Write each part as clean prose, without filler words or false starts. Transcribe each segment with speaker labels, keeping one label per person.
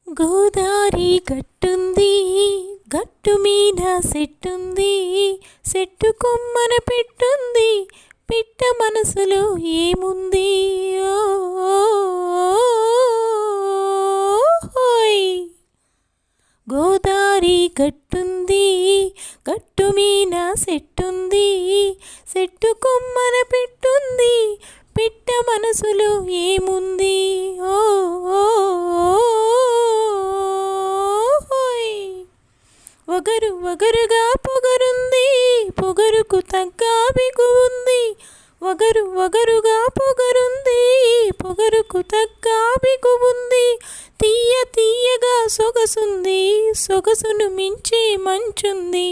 Speaker 1: గోదారి గట్టుంది, గట్టు మీద సెట్టుంది, సెట్టు కొమ్మన పెట్టుంది, పిట్ట మనసులో ఏముంది? ఓయ్ గోదారి గట్టుంది, గట్టు మీద సెట్టుంది, సెట్టు కొమ్మన పెట్టుంది, పిట్ట మనసులో ఏముంది? ఒగరు ఒగరుగా పొగరుంది, పొగరుకు తగ్గ బిగు ఉంది. ఒగరు ఒగరుగా పొగరుంది, పొగరుకు తగ్గ బిగు ఉంది. తీయ తీయగా సొగసుంది, సొగసును మించి మంచుంది.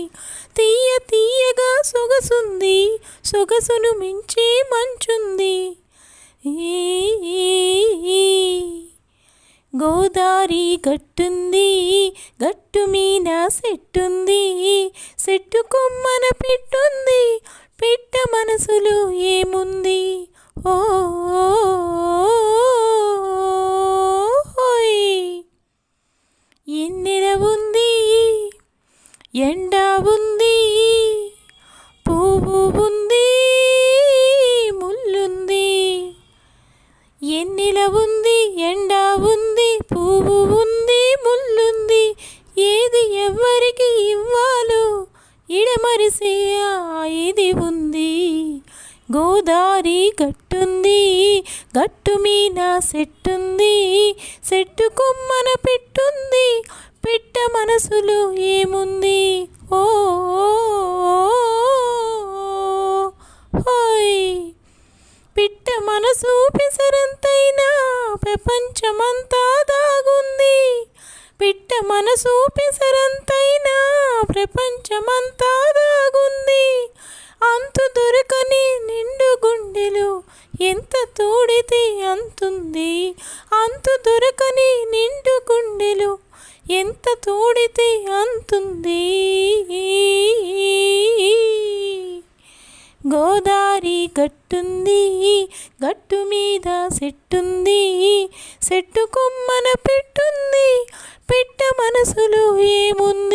Speaker 1: తీయ తీయగా సొగసుంది, సొగసును మించి మంచుంది. గోదారి గట్టుంది, గట్టు మీద సెట్టుంది, సెట్టు కొమ్మన పెట్టుంది, పిట్ట మనసులో ఏముంది? ఎన్నెల ఉంది, ఎండ ఉంది, పువ్వు ఉంది, ముల్లుంది. ఎన్నెల ఉంది, ఎండ ఉంది, పువ్వు ఉంది, ముల్లుంది. ఏది ఎవరికి ఇవ్వాలో ఇడమరిసే ఇది ఉంది. గోదారి గట్టుంది, గట్టు మీద సెట్టుంది, సెట్టు కొమ్మన పెట్టుంది, పిట్ట మనసులో ఏముంది? పిట్ట మనసు పిసరంతైనా ప్రపంచమంతా దాగుంది. పిట్ట మనసు పిసరంతైనా ప్రపంచమంతా దాగుంది. అంతు దొరకని నిండు గుండెలు ఎంత తోడితే అంతుంది. అంతు దొరకని నిండు గుండెలు ఎంత తోడితే అంతుంది. గోదారి గట్టుంది, గట్టు మీద సెట్టుంది, సెట్టు కొమ్మన పెట్టుంది, పిట్ట మనసులో ఏముంది?